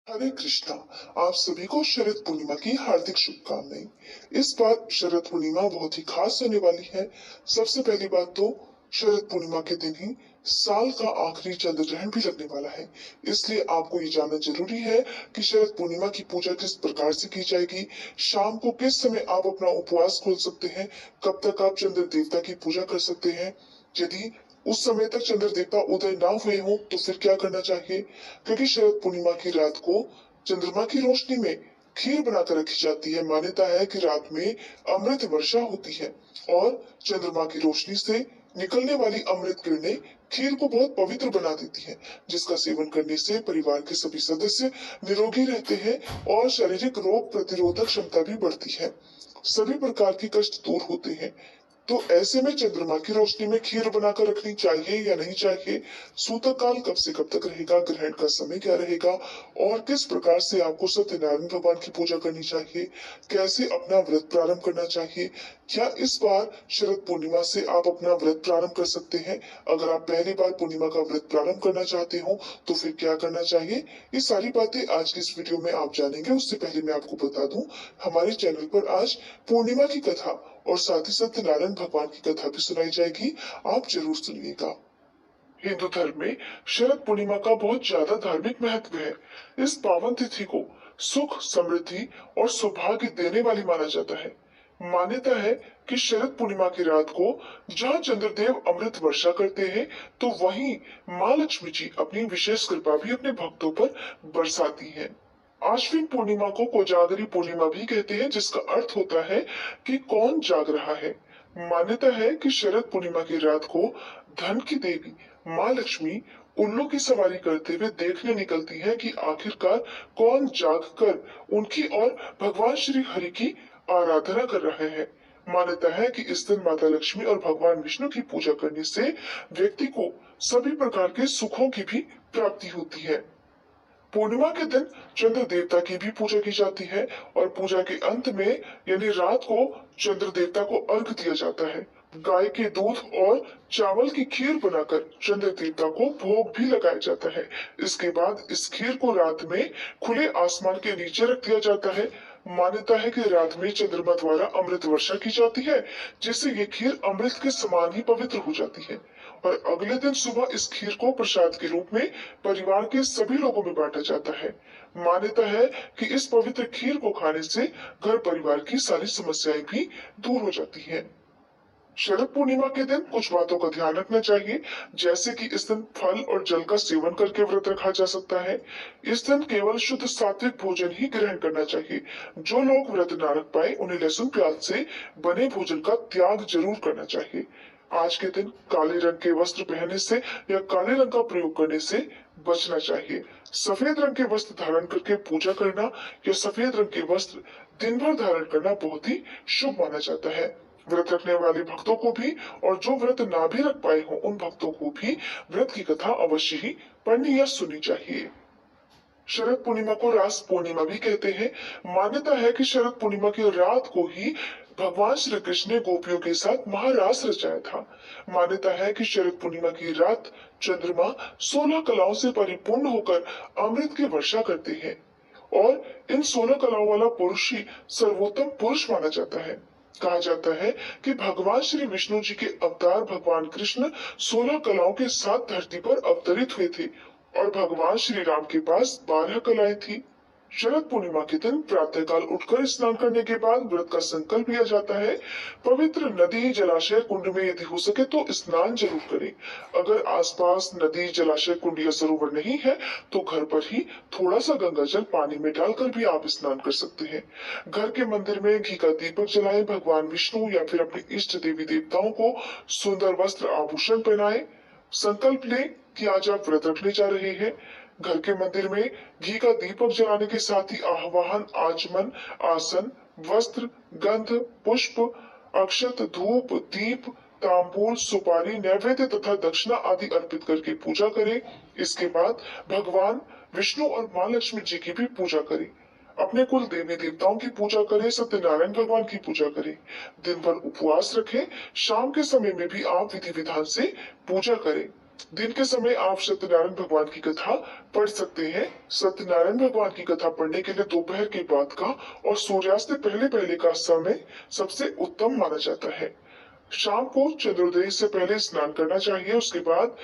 हरे कृष्णा। आप सभी को शरद पूर्णिमा की हार्दिक शुभकामनाएं। इस बार शरद पूर्णिमा बहुत ही खास होने वाली है। सबसे पहली बात तो शरद पूर्णिमा के दिन ही साल का आखिरी चंद्र ग्रहण भी लगने वाला है। इसलिए आपको ये जानना जरूरी है कि शरद पूर्णिमा की पूजा किस प्रकार से की जाएगी, शाम को किस समय आप अपना उपवास खोल सकते हैं, कब तक आप चंद्र देवता की पूजा कर सकते हैं, यदि उस समय तक चंद्र देवता उदय ना हुए हो तो फिर क्या करना चाहिए। क्योंकि शरद पूर्णिमा की रात को चंद्रमा की रोशनी में खीर बनाकर रखी जाती है। मान्यता है कि रात में अमृत वर्षा होती है और चंद्रमा की रोशनी से निकलने वाली अमृत किरणें खीर को बहुत पवित्र बना देती है, जिसका सेवन करने से परिवार के सभी सदस्य निरोगी रहते हैं और शारीरिक रोग प्रतिरोधक क्षमता भी बढ़ती है। सभी प्रकार के कष्ट दूर होते हैं। तो ऐसे में चंद्रमा की रोशनी में खीर बनाकर रखनी चाहिए या नहीं चाहिए, सूतक काल कब से कब तक रहेगा, ग्रहण का समय क्या रहेगा और किस प्रकार से आपको सत्यनारायण भगवान की पूजा करनी चाहिए, कैसे अपना व्रत प्रारंभ करना चाहिए, क्या इस बार शरद पूर्णिमा से आप अपना व्रत प्रारंभ कर सकते हैं। अगर आप पहली बार पूर्णिमा का व्रत प्रारंभ करना चाहते हो तो फिर क्या करना चाहिए, ये सारी बातें आज की इस वीडियो में आप जानेंगे। उससे पहले मैं आपको बता दूं, हमारे चैनल पर आज पूर्णिमा की कथा और साथ ही सत्यनारायण भगवान की कथा भी सुनाई जाएगी। आप जरूर सुनिएगा। हिंदू धर्म में शरद पूर्णिमा का बहुत ज्यादा धार्मिक महत्व है। इस पावन तिथि को सुख, समृद्धि और सौभाग्य देने वाली माना जाता है। मान्यता है कि शरद पूर्णिमा की रात को जहाँ चंद्रदेव अमृत वर्षा करते हैं, तो वहीं माँ लक्ष्मी जी अपनी विशेष कृपा भी अपने भक्तों पर बरसाती है। आश्विन पूर्णिमा को कोजागरी पूर्णिमा भी कहते हैं, जिसका अर्थ होता है कि कौन जाग रहा है। मान्यता है कि शरद पूर्णिमा की रात को धन की देवी माँ लक्ष्मी उल्लू की सवारी करते हुए देखने निकलती है कि आखिरकार कौन जागकर उनकी और भगवान श्री हरि की आराधना कर रहे हैं। मान्यता है कि इस दिन माता लक्ष्मी और भगवान विष्णु की पूजा करने से व्यक्ति को सभी प्रकार के सुखों की भी प्राप्ति होती है। पूर्णिमा के दिन चंद्र देवता की भी पूजा की जाती है और पूजा के अंत में यानी रात को चंद्र देवता को अर्घ दिया जाता है। गाय के दूध और चावल की खीर बनाकर चंद्र देवता को भोग भी लगाया जाता है। इसके बाद इस खीर को रात में खुले आसमान के नीचे रख दिया जाता है। मान्यता है कि रात में चंद्रमा द्वारा अमृत वर्षा की जाती है, जिससे ये खीर अमृत के समान ही पवित्र हो जाती है और अगले दिन सुबह इस खीर को प्रसाद के रूप में परिवार के सभी लोगों में बांटा जाता है। मान्यता है कि इस पवित्र खीर को खाने से घर परिवार की सारी समस्याएं भी दूर हो जाती हैं। शरद पूर्णिमा के दिन कुछ बातों का ध्यान रखना चाहिए, जैसे कि इस दिन फल और जल का सेवन करके व्रत रखा जा सकता है। इस दिन केवल शुद्ध सात्विक भोजन ही ग्रहण करना चाहिए। जो लोग व्रत न रख पाए उन्हें लहसुन प्याज से बने भोजन का त्याग जरूर करना चाहिए। आज के दिन काले रंग के वस्त्र पहनने से या काले रंग का प्रयोग करने से बचना चाहिए। सफेद रंग के वस्त्र धारण करके पूजा करना या सफेद रंग के वस्त्र दिन भर धारण करना बहुत ही शुभ माना जाता है। व्रत रखने वाले भक्तों को भी और जो व्रत ना भी रख पाए हो उन भक्तों को भी व्रत की कथा अवश्य ही पढ़नी या सुननी चाहिए। शरद पूर्णिमा को रास पूर्णिमा भी कहते हैं। मान्यता है कि शरद पूर्णिमा की रात को ही भगवान श्री कृष्ण ने गोपियों के साथ महारास रचाया था। मान्यता है कि शरद पूर्णिमा की रात चंद्रमा 16 कलाओं से परिपूर्ण होकर अमृत की वर्षा करते हैं और इन 16 कलाओं वाला पुरुष ही सर्वोत्तम पुरुष माना जाता है। कहा जाता है कि भगवान श्री विष्णु जी के अवतार भगवान कृष्ण 16 कलाओं के साथ धरती पर अवतरित हुए थे और भगवान श्री राम के पास 12 कलाएं थी। शरद पूर्णिमा के दिन प्रातःकाल उठकर स्नान करने के बाद व्रत का संकल्प लिया जाता है। पवित्र नदी, जलाशय, कुंड में यदि हो सके तो स्नान जरूर करें। अगर आसपास नदी, जलाशय, कुंड या सरोवर नहीं है तो घर पर ही थोड़ा सा गंगा जल पानी में डालकर भी आप स्नान कर सकते हैं। घर के मंदिर में घी का दीपक जलाएं, भगवान विष्णु या फिर अपने इष्ट देवी देवताओं को सुंदर वस्त्र आभूषण पहनाएं। संकल्प लें कि आज आप व्रत रखने जा रहे हैं। घर के मंदिर में घी का दीपक जलाने के साथ ही आह्वान, आचमन, आसन, वस्त्र, गंध, पुष्प, अक्षत, धूप, दीप, तांबूल, सुपारी, नैवेद्य तथा दक्षिणा आदि अर्पित करके पूजा करें। इसके बाद भगवान विष्णु और माँ लक्ष्मी जी की भी पूजा करें। अपने कुल देवी देवताओं की पूजा करें, सत्यनारायण भगवान की पूजा करें। दिन भर उपवास रखें। शाम के समय में भी आप विधि विधान से पूजा करें। दिन के समय आप सत्यनारायण भगवान की कथा पढ़ सकते हैं। सत्यनारायण भगवान की कथा पढ़ने के लिए दोपहर के बाद का और सूर्यास्त से पहले पहले का समय सबसे उत्तम माना जाता है। शाम को चंद्रोदय से पहले स्नान करना चाहिए। उसके बाद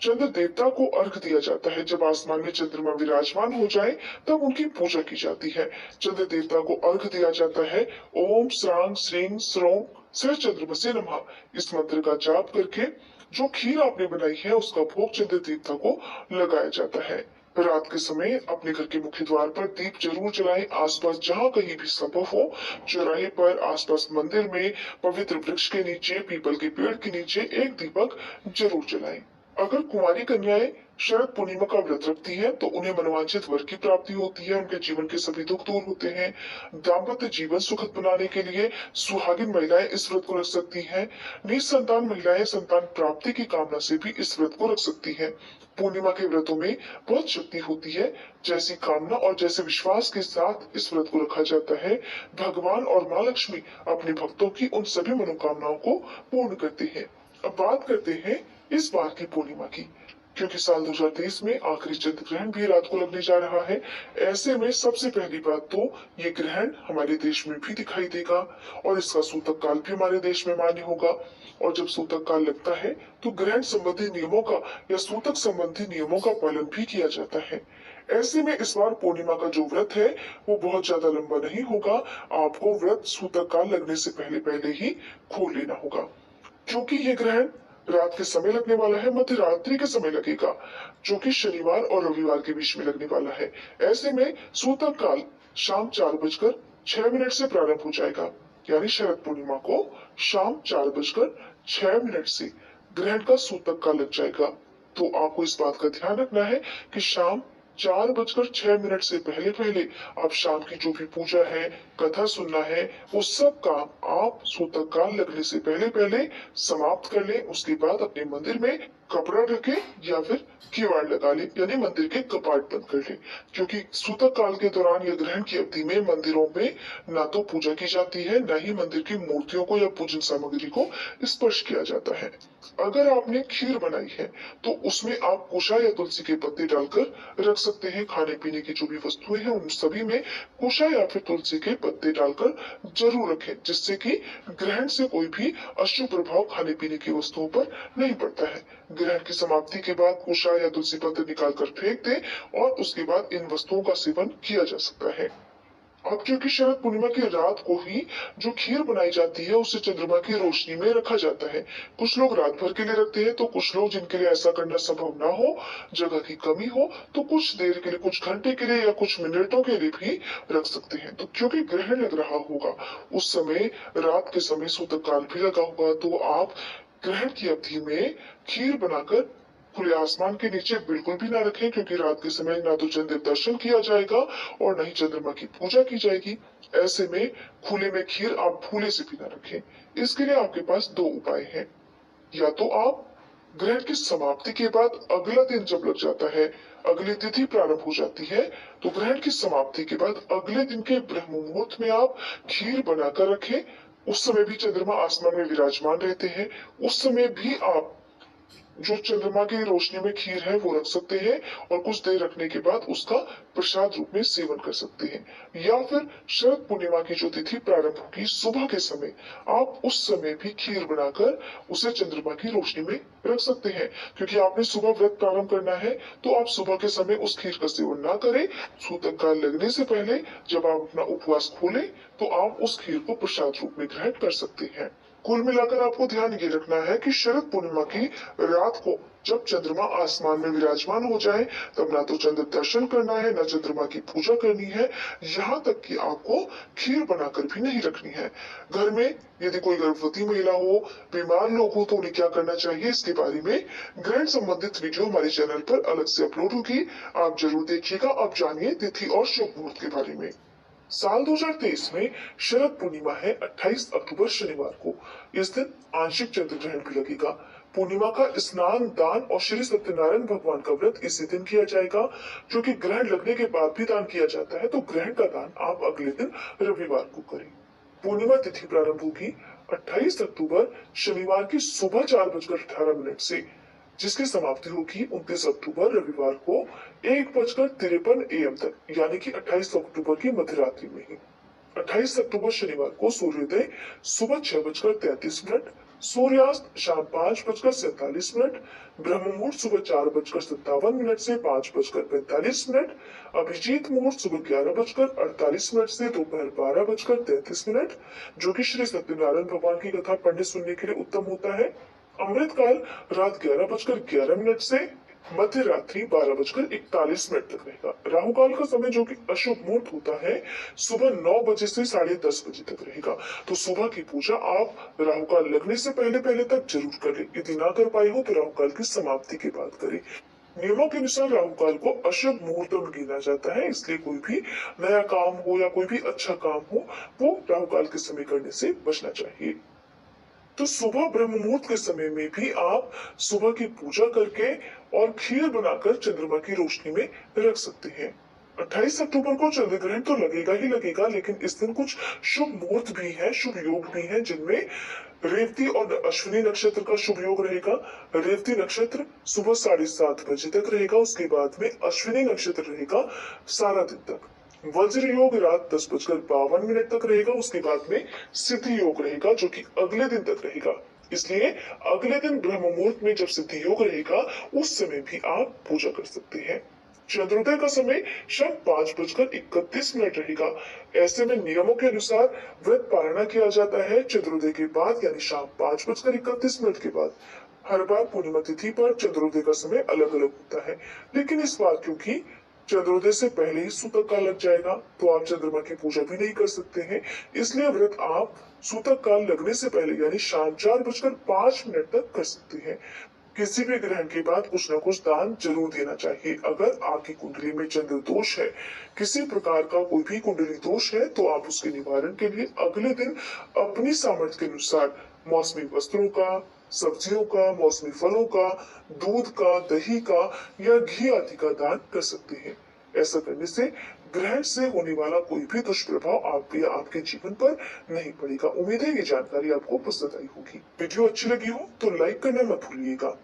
चंद्र देवता को अर्घ दिया जाता है। जब आसमान में चंद्रमा विराजमान हो जाए तब उनकी पूजा की जाती है। चंद्र देवता को अर्घ दिया जाता है। ओम स्रांग श्रींग स्रों सह चंद्रमसे नमः इस मंत्र का जाप करके जो खीर आपने बनाई है उसका भोग चंद्र देवता को लगाया जाता है। रात के समय अपने घर के मुख्य द्वार पर दीप जरूर जलाएं। आसपास जहाँ कहीं भी संभव हो, चौराहे पर, आसपास मंदिर में, पवित्र वृक्ष के नीचे, पीपल के पेड़ के नीचे एक दीपक जरूर जलाएं। अगर कुंवारी कन्याएं शरद पूर्णिमा का व्रत रखती है तो उन्हें मनोवांछित वर की प्राप्ति होती है, उनके जीवन के सभी दुख दूर होते हैं। दाम्पत्य जीवन सुखद बनाने के लिए सुहागिन महिलाएं इस व्रत को रख सकती हैं। निसंतान महिलाएं संतान प्राप्ति की कामना से भी इस व्रत को रख सकती हैं। पूर्णिमा के व्रतों में बहुत शक्ति होती है। जैसी कामना और जैसे विश्वास के साथ इस व्रत को रखा जाता है, भगवान और माँ लक्ष्मी अपने भक्तों की उन सभी मनोकामनाओं को पूर्ण करते हैं। अब बात करते हैं इस बार की पूर्णिमा की, क्योंकि साल 2023 में आखिरी चंद्र ग्रहण भी रात को लगने जा रहा है। ऐसे में सबसे पहली बात तो ये ग्रहण हमारे देश में भी दिखाई देगा और इसका सूतक काल भी हमारे देश में मान्य होगा। और जब सूतक काल लगता है तो ग्रहण संबंधी नियमों का या सूतक संबंधी नियमों का पालन भी किया जाता है। ऐसे में इस बार पूर्णिमा का जो व्रत है वो बहुत ज्यादा लंबा नहीं होगा। आपको व्रत सूतक काल लगने से पहले पहले ही खोल लेना होगा, क्योंकि ये ग्रहण रात के समय लगने वाला है। मध्य रात्रि के समय लगेगा, जो कि शनिवार और रविवार के बीच में लगने वाला है। ऐसे में सूतक काल शाम 4:06 से प्रारंभ हो जाएगा, यानी शरद पूर्णिमा को शाम 4:06 से ग्रहण का सूतक काल लग जाएगा। तो आपको इस बात का ध्यान रखना है कि शाम 4:06 से पहले पहले आप शाम की जो भी पूजा है, कथा सुनना है, वो सब काम आप सूतक काल लगने से पहले पहले समाप्त कर लें। उसके बाद अपने मंदिर में कपड़ा ढके या फिर किवाड़ लगा ले, यानी मंदिर के कपाट बंद कर ले, क्योंकि सूतक काल के दौरान या ग्रहण की अवधि में मंदिरों में ना तो पूजा की जाती है, ना ही मंदिर की मूर्तियों को या पूजन सामग्री को स्पर्श किया जाता है। अगर आपने खीर बनाई है तो उसमें आप कुशा या तुलसी के पत्ते डालकर रख सकते हैं। खाने पीने की जो भी वस्तुएं हैं उन सभी में कुशा या फिर तुलसी के पत्ते डालकर जरूर रखें, जिससे कि ग्रहण से कोई भी अशुभ प्रभाव खाने पीने की वस्तुओं पर नहीं पड़ता है। ग्रहण की समाप्ति के बाद कुशा या तुलसी पत्ते निकालकर फेंक दें और उसके बाद इन वस्तुओं का सेवन किया जा सकता है। अब क्योंकि शरद पूर्णिमा की रात को ही जो खीर बनाई जाती है उसे चंद्रमा की रोशनी में रखा जाता है। कुछ लोग रात भर के लिए रखते हैं, तो कुछ लोग जिनके लिए ऐसा करना संभव ना हो, जगह की कमी हो, तो कुछ देर के लिए, कुछ घंटे के लिए या कुछ मिनटों के लिए भी रख सकते हैं। तो क्योंकि ग्रहण लग रहा होगा उस समय, रात के समय सूतक काल भी लगा होगा, तो आप ग्रहण की अवधि में खीर बनाकर खुले आसमान के नीचे बिल्कुल भी ना रखें, क्योंकि रात के समय ना तो चंद्र दर्शन किया जाएगा और न ही चंद्रमा की पूजा की जाएगी। ऐसे में खुले में खीर आप भूले से भी ना रखें। इसके लिए आपके पास दो उपाय हैं। या तो आप ग्रहण की समाप्ति के बाद अगला दिन जब लग जाता है, अगली तिथि प्रारंभ हो जाती है, तो ग्रहण की समाप्ति के बाद अगले दिन के ब्रह्म मुहूर्त में आप खीर बनाकर रखें। उस समय भी चंद्रमा आसमान में विराजमान रहते हैं। उस समय भी आप जो चंद्रमा की रोशनी में खीर है वो रख सकते हैं और कुछ देर रखने के बाद उसका प्रसाद रूप में सेवन कर सकते हैं। या फिर शरद पूर्णिमा की जो तिथि प्रारंभ होगी सुबह के समय, आप उस समय भी खीर बनाकर उसे चंद्रमा की रोशनी में रख सकते हैं। क्योंकि आपने सुबह व्रत प्रारंभ करना है, तो आप सुबह के समय उस खीर का सेवन ना करें। सूतक काल लगने से पहले जब आप अपना उपवास खोलें तो आप उस खीर को प्रसाद रूप में ग्रहण कर सकते हैं। कुल मिलाकर आपको ध्यान ये रखना है कि शरद पूर्णिमा की रात को जब चंद्रमा आसमान में विराजमान हो जाए, तब ना तो चंद्र दर्शन करना है, ना चंद्रमा की पूजा करनी है। यहाँ तक कि आपको खीर बनाकर भी नहीं रखनी है। घर में यदि कोई गर्भवती महिला हो, बीमार लोग हो, तो उन्हें क्या करना चाहिए, इसके बारे में ग्रहण संबंधित वीडियो हमारे चैनल पर अलग से अपलोड होगी। आप जरूर देखिएगा। आप जानिए तिथि और शुभ मुहूर्त के बारे में। साल 2023 में शरद पूर्णिमा है 28 अक्टूबर शनिवार को। इस दिन आंशिक चंद्र ग्रहण भी लगेगा। पूर्णिमा का स्नान, दान और श्री सत्यनारायण भगवान का व्रत इसी दिन किया जाएगा, जो कि ग्रहण लगने के बाद भी दान किया जाता है। तो ग्रहण का दान आप अगले दिन रविवार को करें। पूर्णिमा तिथि प्रारंभ होगी 28 अक्टूबर शनिवार की सुबह 4:18 से। जिसकी समाप्ति होगी 29 अक्टूबर रविवार को 1:53 AM तक, यानी कि 28 अक्टूबर की मध्यरात्रि में ही। 28 अक्टूबर शनिवार को सूर्योदय सुबह 6:33, सूर्यास्त शाम 5:47, ब्रह्म मुहूर्त सुबह 4:57 से 5:45, अभिजीत मुहूर्त सुबह 11:48 से दोपहर 12:33, जो कि श्री सत्यनारायण भगवान की कथा पढ़ने सुनने के लिए उत्तम होता है। अमृत काल रात 11:11 से मध्य रात्रि 12:41 तक रहेगा। राहु काल का समय जो कि अशुभ मुहूर्त होता है सुबह 9 बजे से 10:30 बजे तक रहेगा। तो सुबह की पूजा आप राहु काल लगने से पहले पहले तक जरूर करें। यदि ना कर पाए हो तो राहु काल की समाप्ति के बाद करें। नियमों के अनुसार राहु काल को अशुभ मुहूर्त में गिना जाता है, इसलिए कोई भी नया काम हो या कोई भी अच्छा काम हो वो राहु काल के समय करने से बचना चाहिए। तो सुबह ब्रह्म मुहूर्त के समय में भी आप सुबह की पूजा करके और खीर बनाकर चंद्रमा की रोशनी में रख सकते हैं। 28 अक्टूबर को चंद्र ग्रहण तो लगेगा ही लगेगा, लेकिन इस दिन कुछ शुभ मुहूर्त भी है, शुभ योग भी है, जिनमें रेवती और अश्विनी नक्षत्र का शुभ योग रहेगा। रेवती नक्षत्र सुबह 7:30 बजे तक रहेगा, उसके बाद में अश्विनी नक्षत्र रहेगा सारा दिन तक। वज्र योग रात 10:52 तक रहेगा, उसके बाद में सिद्धि योग रहेगा जो कि अगले दिन तक रहेगा। इसलिए अगले दिन ब्रह्म मुहूर्त में जब सिद्धि योग रहेगा उस समय भी आप पूजा कर सकते हैं। चंद्रोदय का समय शाम 5:31 रहेगा। ऐसे में नियमों के अनुसार व्रत पालना किया जाता है चंद्रोदय के बाद, यानी शाम 5:31 के बाद। हर बार पूर्णिमा तिथि पर चंद्रोदय का समय अलग अलग होता है, लेकिन इस बार क्योंकि चंद्रोदय से पहले ही सूतक काल लग जाएगा तो आप चंद्रमा की पूजा भी नहीं कर सकते हैं। इसलिए व्रत आप सूतक काल लगने से पहले यानी शाम 4:05 तक कर सकते हैं। किसी भी ग्रहण के बाद कुछ न कुछ दान जरूर देना चाहिए। अगर आपकी कुंडली में चंद्र दोष है, किसी प्रकार का कोई भी कुंडली दोष है, तो आप उसके निवारण के लिए अगले दिन अपनी सामर्थ्य के अनुसार मौसमी वस्त्रों का, सब्जियों का, मौसमी फलों का, दूध का, दही का या घी आदि का दान कर सकते हैं। ऐसा करने से ग्रहण से होने वाला कोई भी दुष्प्रभाव आप या आपके जीवन पर नहीं पड़ेगा। उम्मीद है ये जानकारी आपको पसंद आई होगी। वीडियो अच्छी लगी हो तो लाइक करना मत भूलिएगा।